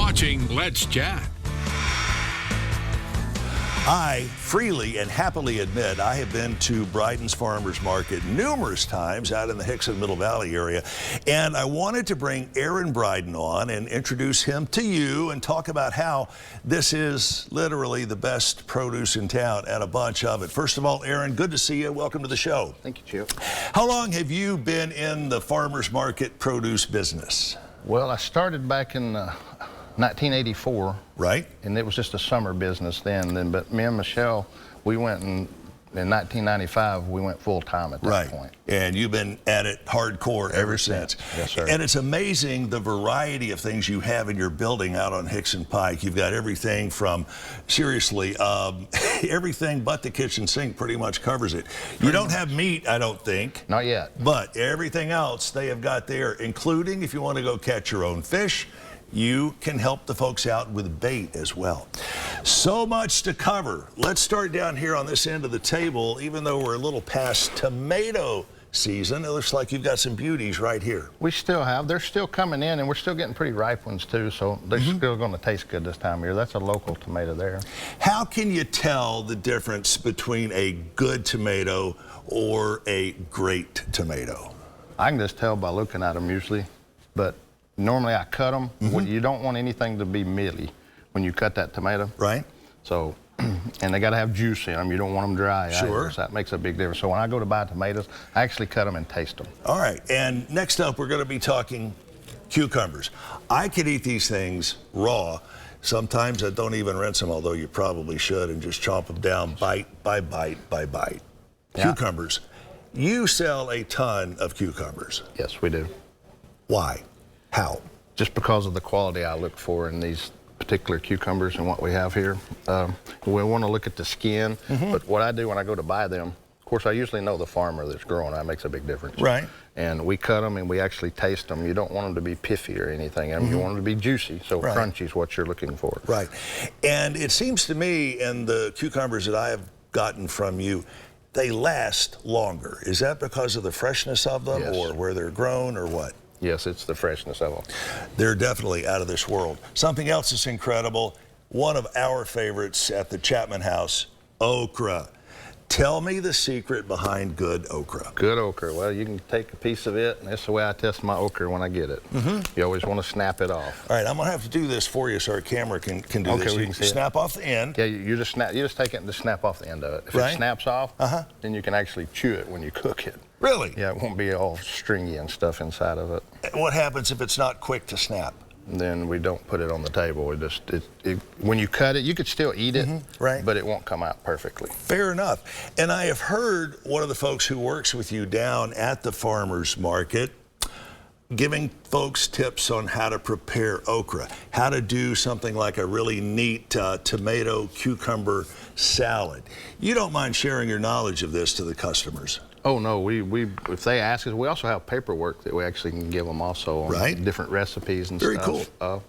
watching Let's Chat. I freely and happily admit I have been to Brydens Farmers Market numerous times out in the Hixson Middle Valley area, and I wanted to bring Aaron Bryden on and introduce him to you and talk about how this is literally the best produce in town and a bunch of it. First of all, Aaron, good to see you. Welcome to the show. Thank you, Chip. How long have you been in the farmers market produce business? Well, I started back in 1984. Right. And it was just a summer business then. But me and Michelle, we went in 1995, we went full time at that point. And you've been at it hardcore ever since. Yes, sir. And it's amazing the variety of things you have in your building out on Hixson Pike. You've got everything from, seriously, everything but the kitchen sink pretty much covers it. You don't have meat, I don't think. Not yet. But everything else they have got there, including if you want to go catch your own fish, you can help the folks out with bait as well. So much to cover. Let's start down here on this end of the table. Even though we're a little past tomato season, it looks like you've got some beauties right here. We still have. They're still coming in, and we're still getting pretty ripe ones too, so they're still going to taste good this time of year. That's a local tomato there. How can you tell the difference between a good tomato or a great tomato? I can just tell by looking at them usually, but normally I cut them. You don't want anything to be mealy when you cut that tomato. Right. So, and they got to have juice in them. You don't want them dry. Sure. So that makes a big difference. So when I go to buy tomatoes, I actually cut them and taste them. All right. And next up, we're going to be talking cucumbers. I could eat these things raw. Sometimes I don't even rinse them, although you probably should, and just chomp them down bite by bite by bite. Yeah. Cucumbers. You sell a ton of cucumbers. Yes, we do. Why? How? Just because of the quality I look for in these particular cucumbers and what we have here. We want to look at the skin, but what I do when I go to buy them, of course, I usually know the farmer that's growing. That makes a big difference. Right. And we cut them and we actually taste them. You don't want them to be piffy or anything. I mean, you want them to be juicy, so crunchy is what you're looking for. Right. And it seems to me, in the cucumbers that I have gotten from you, they last longer. Is that because of the freshness of them, or where they're grown, or what? Yes, it's the freshness of them. They're definitely out of this world. Something else that's incredible, one of our favorites at the Chapman house, okra. Tell me the secret behind good okra. Good okra. Well, you can take a piece of it, and that's the way I test my okra when I get it. You always want to snap it off. All right, I'm going to have to do this for you so our camera can do this. We can see snap off the end. Yeah, you just take it and just snap off the end of it. If it snaps off, then you can actually chew it when you cook it. Really? Yeah, it won't be all stringy and stuff inside of it. What happens if it's not quick to snap? Then we don't put it on the table. We just when you cut it, you could still eat it, but it won't come out perfectly. Fair enough. And I have heard one of the folks who works with you down at the farmers market giving folks tips on how to prepare okra, how to do something like a really neat tomato cucumber salad. You don't mind sharing your knowledge of this to the customers? Oh no, if they ask us, we also have paperwork that we actually can give them also on different recipes and Very stuff. Very cool.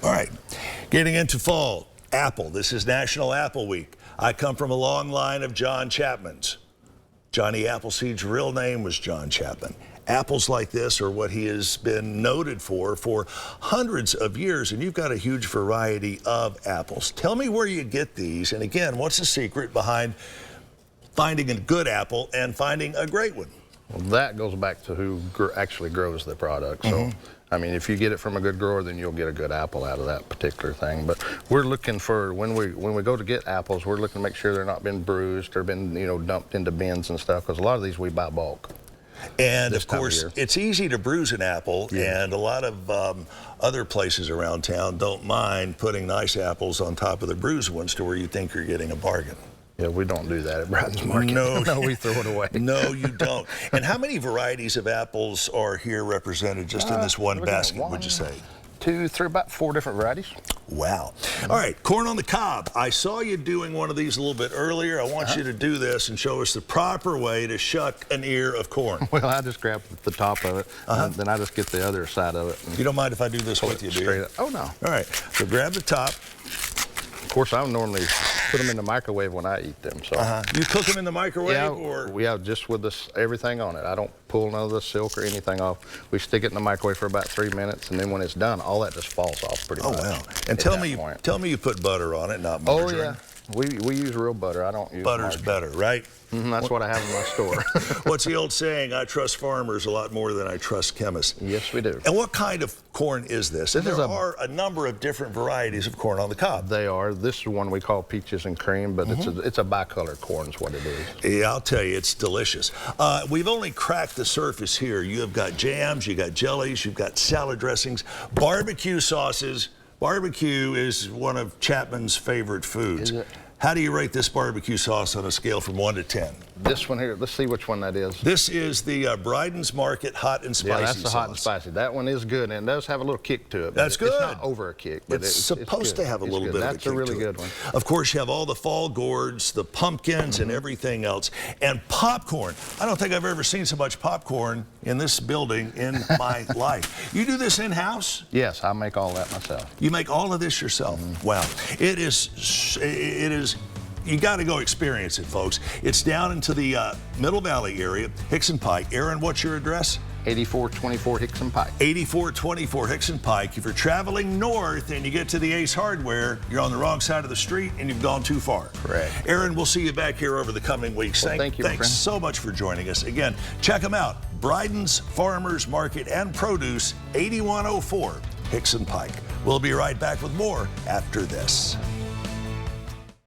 All right, getting into fall, apple. This is National Apple Week. I come from a long line of John Chapmans. Johnny Appleseed's real name was John Chapman. Apples like this are what he has been noted for hundreds of years, and you've got a huge variety of apples. Tell me where you get these, and again, what's the secret behind finding a good apple and finding a great one? Well, that goes back to who actually grows the product. So, I mean, if you get it from a good grower, then you'll get a good apple out of that particular thing. But we're looking for, when we go to get apples, we're looking to make sure they're not been bruised or been, dumped into bins and stuff, because a lot of these we buy bulk. And of course, it's easy to bruise an apple, and a lot of other places around town don't mind putting nice apples on top of the bruised ones to where you think you're getting a bargain. Yeah, we don't do that at Brydens Market. No, we throw it away. No, you don't. And how many varieties of apples are here represented just in this one basket, would you say? 2, 3, about 4 different varieties. Wow. All right, corn on the cob. I saw you doing one of these a little bit earlier. I want you to do this and show us the proper way to shuck an ear of corn. Well, I just grab the top of it, and then I just get the other side of it. You don't mind if I do this with you, do you? Oh, no. All right, so grab the top. Of course, I normally put them in the microwave when I eat them. So You cook them in the microwave, yeah, or just with this everything on it. I don't pull none of the silk or anything off. We stick it in the microwave for about 3 minutes, and then when it's done, all that just falls off pretty much. Oh wow! And tell me you put butter on it, not Oh margarine. yeah, we use real butter. I don't use Butter's margarine. better, right? That's what I have in my store. What's the old saying? I trust farmers a lot more than I trust chemists. Yes, we do. And what kind of corn is this? And there are a number of different varieties of corn on the cob. They are. This is one we call peaches and cream, but it's a bicolor corn is what it is. Yeah, I'll tell you, it's delicious. We've only cracked the surface here. You have got jams, you got jellies, you've got salad dressings, barbecue sauces. Barbecue is one of Chapman's favorite foods. Is it? How do you rate this barbecue sauce on a scale from 1 to 10? This one here, let's see which one that is. This is the Brydens Market hot and spicy Yeah, that's the sauce. hot and spicy. That one is good, and it does have a little kick to it. That's good. It's not over a kick, but It's supposed to have a little bit of a kick That's a really to it. good one. Of course, you have all the fall gourds, the pumpkins, and everything else. And popcorn. I don't think I've ever seen so much popcorn in this building in my life. You do this in-house? Yes, I make all that myself. You make all of this yourself? Wow. It is, you got to go experience it, folks. It's down into the Middle Valley area, Hixson Pike. Aaron, what's your address? 8424 Hixson Pike. 8424 Hixson Pike. If you're traveling north and you get to the Ace Hardware, you're on the wrong side of the street and you've gone too far. Correct. Aaron, we'll see you back here over the coming weeks. Well, thank you, my Thanks friend. so much for joining us. Again, check them out. Brydens Farmers Market and Produce, 8104 Hixson Pike. We'll be right back with more after this.